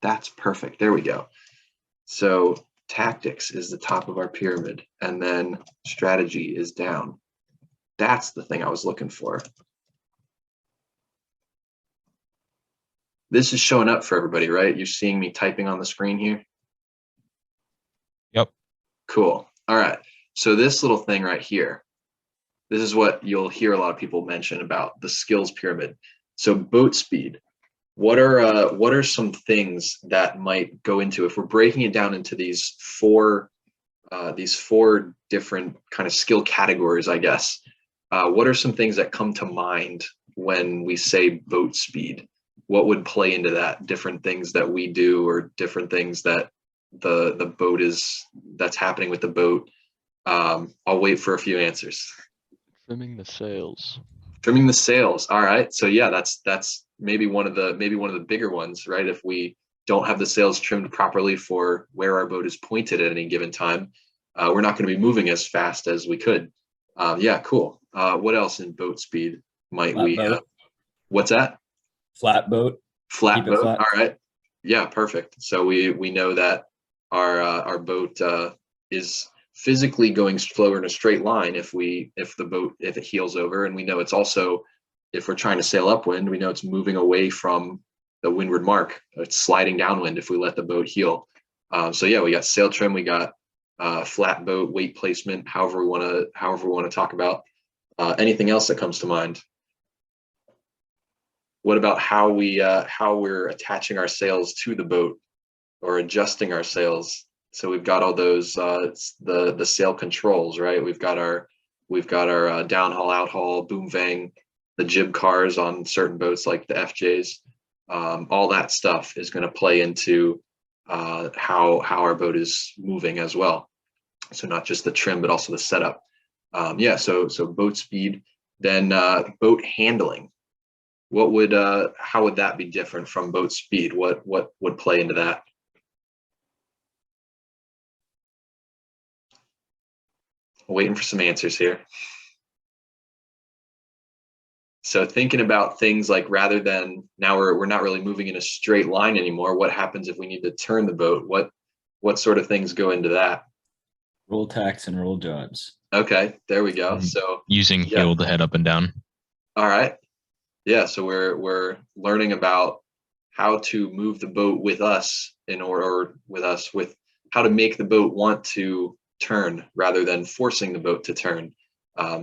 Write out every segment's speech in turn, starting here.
That's perfect. There we go. So tactics is the top of our pyramid, and then strategy is down. That's the thing I was looking for. This is showing up for everybody, right? You're seeing me typing on the screen here? Yep. Cool. All right. So this little thing right here, this is what you'll hear a lot of people mention about the skills pyramid. So boat speed. What are some things that might go into, if we're breaking it down into these four different kind of skill categories, I guess. What are some things that come to mind when we say boat speed? What would play into that? Different things that we do, or different things that the boat that's happening with the boat. I'll wait for a few answers. Trimming the sails. Trimming the sails. All right. So yeah, that's maybe one of the bigger ones, right? If we don't have the sails trimmed properly for where our boat is pointed at any given time, we're not going to be moving as fast as we could. Yeah, cool. What else in boat speed might Flat we? boat. What's that? Flat boat. Flat Keep it boat. flat. All right. Yeah, perfect. So we know that our boat is physically going slower in a straight line if it heels over, and we know it's also, if we're trying to sail upwind, we know it's moving away from the windward mark. It's sliding downwind if we let the boat heel. So yeah, we got sail trim, we got flat boat, weight placement, however we want to talk about. Anything else that comes to mind? What about how we're attaching our sails to the boat or adjusting our sails? So we've got all those the sail controls, right? We've got our downhaul, outhaul, boom vang, the jib cars on certain boats like the FJs. All that stuff is going to play into how our boat is moving as well. So not just the trim, but also the setup. Yeah. So boat speed, then boat handling. How would that be different from boat speed? What would play into that? Waiting for some answers here. So thinking about things like, rather than now we're not really moving in a straight line anymore, what happens if we need to turn the boat? What sort of things go into that? Roll tacks and roll jobs. Okay, there we go. So using heel to head up and down. All right. Yeah, so we're learning about how to move the boat with us with how to make the boat want to turn rather than forcing the boat to turn.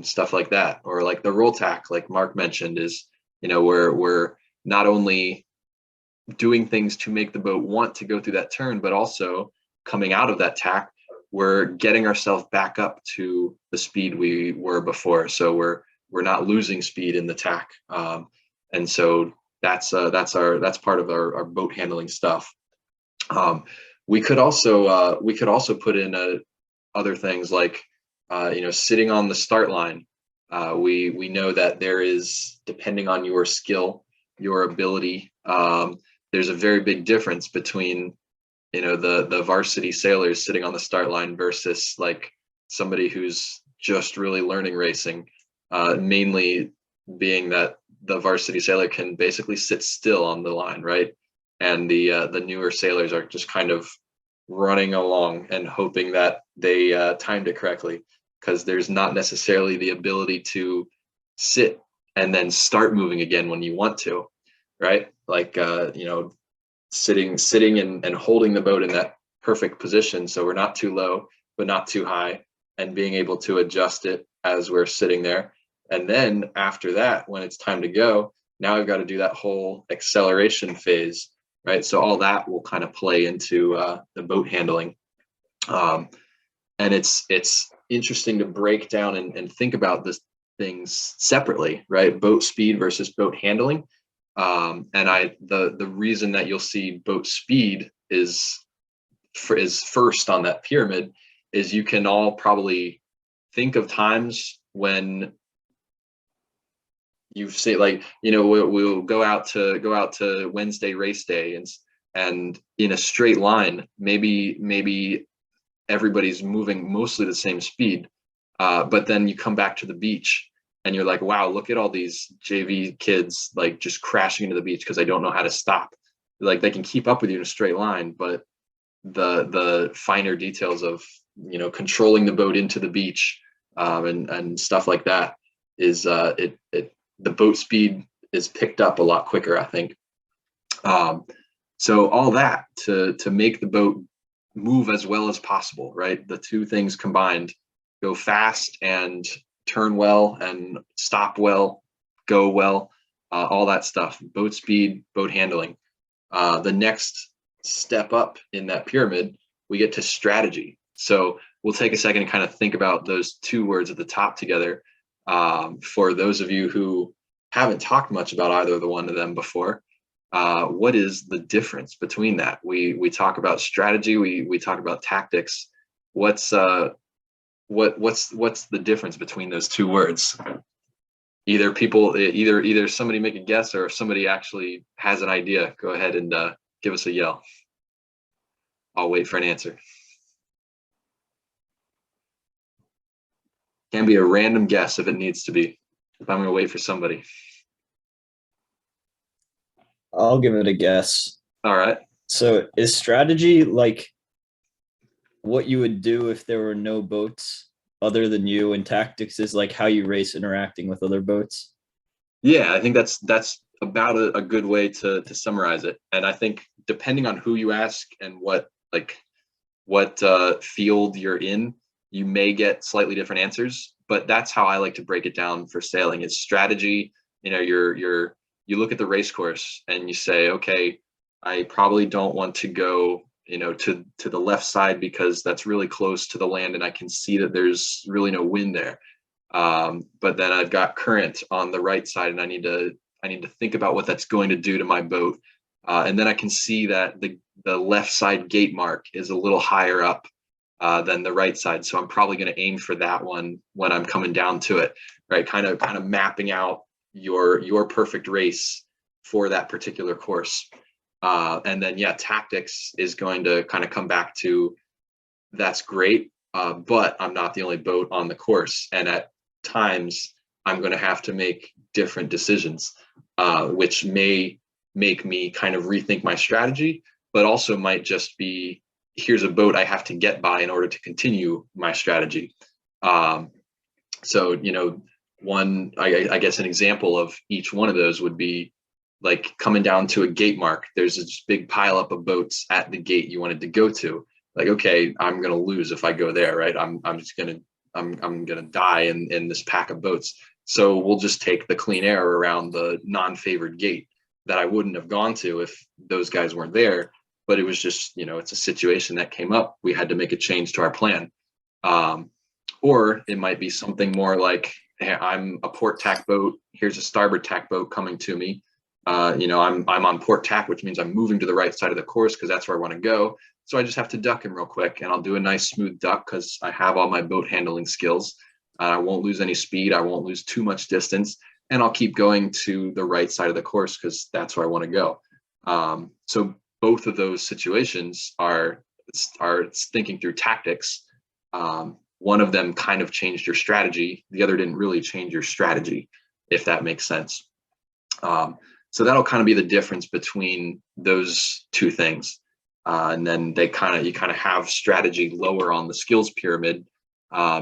Stuff like that. Or like the roll tack, like Mark mentioned, is, we're not only doing things to make the boat want to go through that turn, but also coming out of that tack, we're getting ourselves back up to the speed we were before. So we're not losing speed in the tack. And so that's part of our boat handling stuff. We could also put in other things like, sitting on the start line. We know that there is, depending on your skill, your ability, there's a very big difference between, the varsity sailors sitting on the start line versus like somebody who's just really learning racing, mainly being that the varsity sailor can basically sit still on the line, right? And the newer sailors are just kind of running along and hoping that they timed it correctly, because there's not necessarily the ability to sit and then start moving again when you want to, right? Like, sitting and holding the boat in that perfect position, so we're not too low but not too high, and being able to adjust it as we're sitting there. And then after that, when it's time to go, now I've got to do that whole acceleration phase, right? So all that will kind of play into the boat handling. And it's interesting to break down and think about this things separately, right? Boat speed versus boat handling. And the reason that you'll see boat speed is first on that pyramid is you can all probably think of times when you say, like, we'll go out to Wednesday race day, and in a straight line, maybe everybody's moving mostly the same speed, but then you come back to the beach and you're like, wow, look at all these JV kids like just crashing into the beach because they don't know how to stop. like they can keep up with you in a straight line, but the finer details of, controlling the boat into the beach, and stuff like that is, the boat speed is picked up a lot quicker, I think. So all that to make the boat move as well as possible, right? The two things combined: go fast and turn well and stop well, go well, all that stuff. Boat speed, boat handling. The next step up in that pyramid, we get to strategy. So we'll take a second and kind of think about those two words at the top together. For those of you who haven't talked much about either of the one of them before, what is the difference between that? We talk about strategy, we talk about tactics. What's the difference between those two words? Either somebody make a guess, or if somebody actually has an idea, go ahead and give us a yell. I'll wait for an answer. Can be a random guess if it needs to be. If I'm going to wait for somebody. I'll give it a guess. All right. So is strategy like what you would do if there were no boats other than you, and tactics is like how you race interacting with other boats? Yeah, I think that's about a good way to summarize it. And I think depending on who you ask and what field you're in, you may get slightly different answers. But that's how I like to break it down for sailing. It's strategy. You look at the race course and you say, okay, I probably don't want to go, to the left side because that's really close to the land and I can see that there's really no wind there. But then I've got current on the right side, and I need to think about what that's going to do to my boat. And then I can see that the left side gate mark is a little higher up than the right side. So I'm probably going to aim for that one when I'm coming down to it, right? Kind of mapping out your perfect race for that particular course. And then, tactics is going to kind of come back to, that's great, but I'm not the only boat on the course. And at times I'm going to have to make different decisions, which may make me kind of rethink my strategy, but also might just be, here's a boat I have to get by in order to continue my strategy. So, I guess an example of each one of those would be like coming down to a gate mark. There's this big pile up of boats at the gate you wanted to go to. Like, okay, I'm going to lose if I go there, right? I'm going to die in this pack of boats. So we'll just take the clean air around the non-favored gate that I wouldn't have gone to if those guys weren't there. But it was just, it's a situation that came up. We had to make a change to our plan. Or it might be something more like, hey, I'm a port tack boat. Here's a starboard tack boat coming to me. I'm on port tack, which means I'm moving to the right side of the course because that's where I want to go. So I just have to duck him real quick, and I'll do a nice smooth duck because I have all my boat handling skills. I won't lose any speed. I won't lose too much distance, and I'll keep going to the right side of the course because that's where I want to go. So both of those situations are thinking through tactics. One of them kind of changed your strategy. The other didn't really change your strategy, if that makes sense. So that'll kind of be the difference between those two things. And then you kind of have strategy lower on the skills pyramid,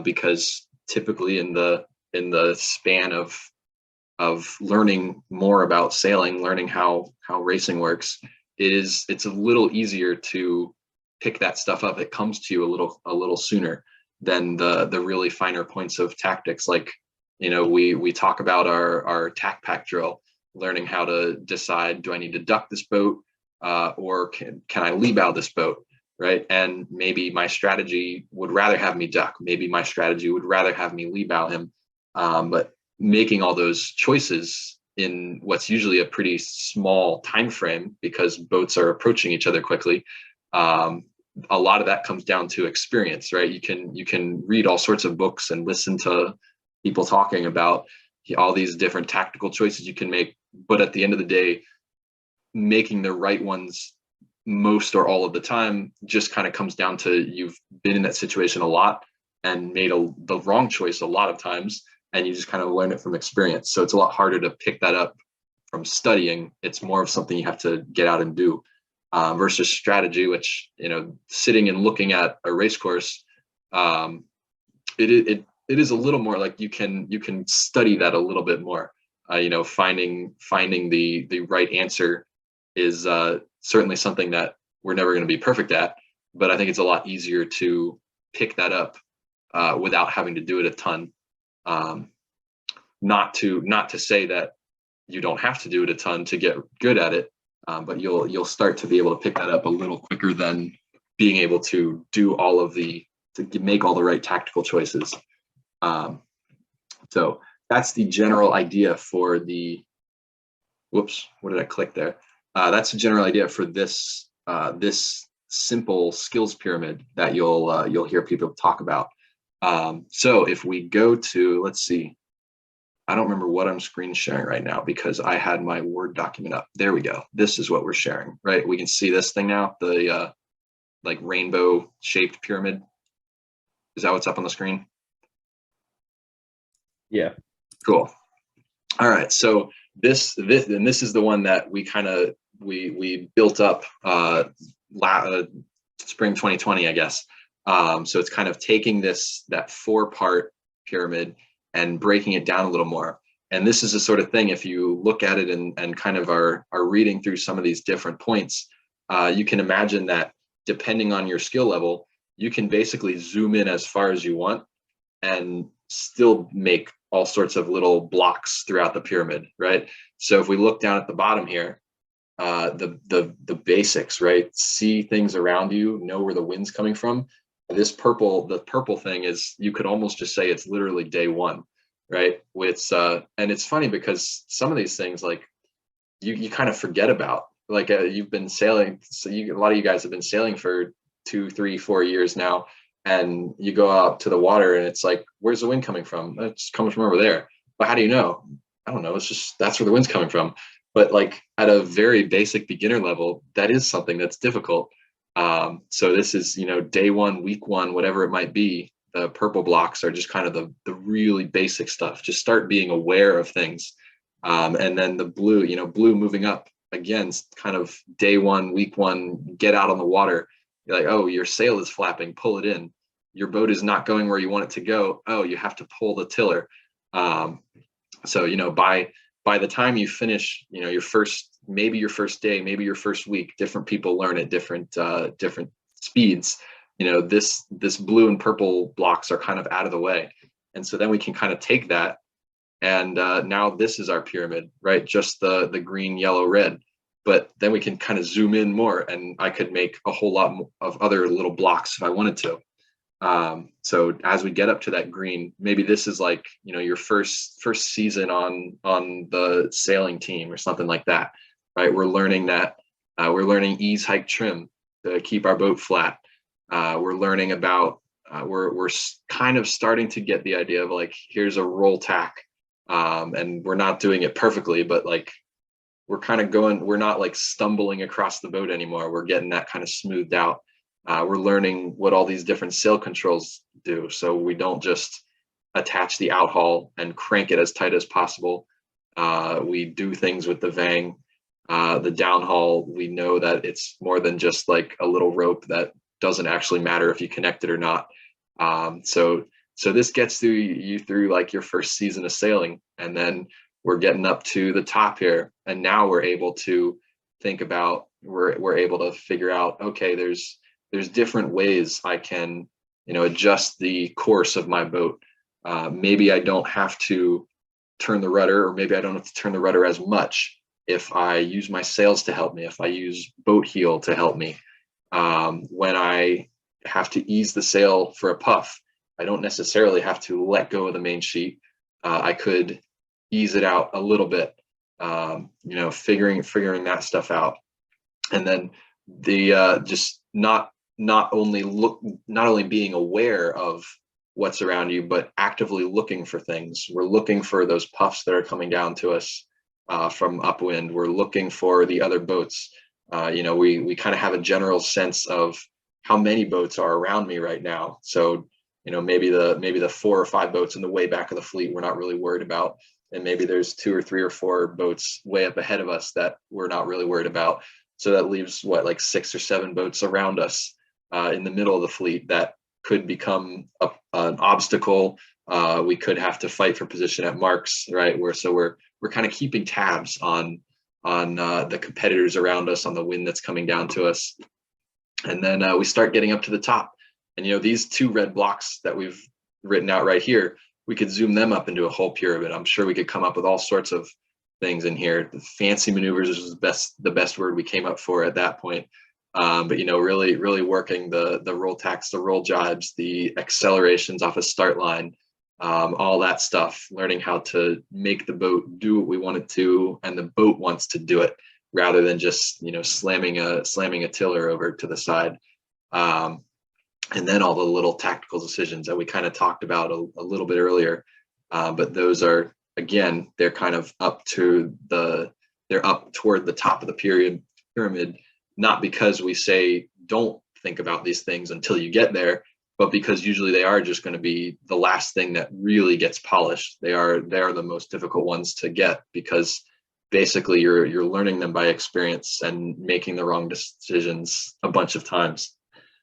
because typically in the span of learning more about sailing, learning how racing works, it's a little easier to pick that stuff up. It comes to you a little sooner than the really finer points of tactics. Like, we talk about our tack pack drill, learning how to decide, do I need to duck this boat, or can I lee bow this boat, right? And maybe my strategy would rather have me duck. Maybe my strategy would rather have me lee bow him. But making all those choices in what's usually a pretty small time frame, because boats are approaching each other quickly, a lot of that comes down to experience, right? You can read all sorts of books and listen to people talking about all these different tactical choices you can make, but at the end of the day, making the right ones most or all of the time just kind of comes down to, you've been in that situation a lot and made the wrong choice a lot of times, and you just kind of learn it from experience. So it's a lot harder to pick that up studying. It's more of something you have to get out and do, versus strategy, which, sitting and looking at a race course, it is a little more like you can study that a little bit more. Finding the right answer is certainly something that we're never going to be perfect at, but I think it's a lot easier to pick that up without having to do it a ton. Not to say that you don't have to do it a ton to get good at it, but you'll start to be able to pick that up a little quicker than being able to do to make all the right tactical choices. So that's the general idea for the. Whoops! What did I click there? That's the general idea for this simple skills pyramid that you'll hear people talk about. So if we go to, let's see, I don't remember what I'm screen sharing right now because I had my Word document up. There we go. This is what we're sharing, right? We can see this thing now, the like rainbow shaped pyramid. Is that what's up on the screen? Yeah. Cool. All right. So this is the one that we built up spring 2020, I guess. So it's kind of taking that 4-part pyramid and breaking it down a little more. And this is the sort of thing, if you look at it and kind of are reading through some of these different points, you can imagine that depending on your skill level, you can basically zoom in as far as you want and still make all sorts of little blocks throughout the pyramid, right? So if we look down at the bottom here, the basics, right? See things around you, know where the wind's coming from. The purple thing is, you could almost just say it's literally day one, right? And it's funny because some of these things, like you kind of forget about, like you've been sailing. So a lot of you guys have been sailing for 2, 3, 4 years now. And you go out to the water and it's like, where's the wind coming from? It's coming from over there. But how do you know? I don't know. It's just, that's where the wind's coming from. But like at a very basic beginner level, that is something that's difficult. So this is, day one, week one, whatever it might be. The purple blocks are just kind of the really basic stuff. Just start being aware of things. And then the blue, blue moving up, again, kind of day one, week one, get out on the water. You're like, oh, your sail is flapping, pull it in. Your boat is not going where you want it to go. Oh, you have to pull the tiller. So, by the time you finish, your first day, maybe your first week, different people learn at different speeds. This blue and purple blocks are kind of out of the way. And so then we can kind of take that. And now this is our pyramid, right? Just the green, yellow, red. But then we can kind of zoom in more, and I could make a whole lot of other little blocks if I wanted to. So as we get up to that green, maybe this is like, your first season on the sailing team or something like that, right? We're learning ease, hike, trim to keep our boat flat. We're learning about, we're kind of starting to get the idea of like, here's a roll tack. And we're not doing it perfectly, but like, we're not like stumbling across the boat anymore. We're getting that kind of smoothed out. We're learning what all these different sail controls do. So we don't just attach the outhaul and crank it as tight as possible. We do things with the vang, the downhaul. We know that it's more than just like a little rope that doesn't actually matter if you connect it or not. So this gets you through like your first season of sailing, and then we're getting up to the top here, and now we're able to think about, we're able to figure out, okay, there's different ways I can, adjust the course of my boat. Maybe I don't have to turn the rudder, or maybe I don't have to turn the rudder as much if I use my sails to help me, if I use boat heel to help me. When I have to ease the sail for a puff, I don't necessarily have to let go of the main sheet. I could ease it out a little bit, figuring that stuff out. And then the just not only being aware of what's around you, but actively looking for things. We're looking for those puffs that are coming down to us from upwind. We're looking for the other boats. We kind of have a general sense of how many boats are around me right now. So maybe the 4 or 5 boats in the way back of the fleet we're not really worried about. and maybe there's 2 or 3 or 4 boats way up ahead of us that we're not really worried about. So that leaves what, like 6 or 7 boats around us in the middle of the fleet that could become an obstacle. We could have to fight for position at marks, right? We're kind of keeping tabs on the competitors around us, on the wind that's coming down to us. And then we start getting up to the top. And, these 2 red blocks that we've written out right here, we could zoom them up into a whole pyramid. I'm sure we could come up with all sorts of things in here. The fancy maneuvers is the best word we came up for at that point. But really working the roll tacks, the roll jibes, the accelerations off a start line, all that stuff, learning how to make the boat do what we want it to, and the boat wants to do it, rather than just slamming a tiller over to the side. And then all the little tactical decisions that we kind of talked about a little bit earlier. But those are, again, they're kind of they're up toward the top of the pyramid, not because we say don't think about these things until you get there, but because usually they are just going to be the last thing that really gets polished. They are the most difficult ones to get, because basically you're learning them by experience and making the wrong decisions a bunch of times.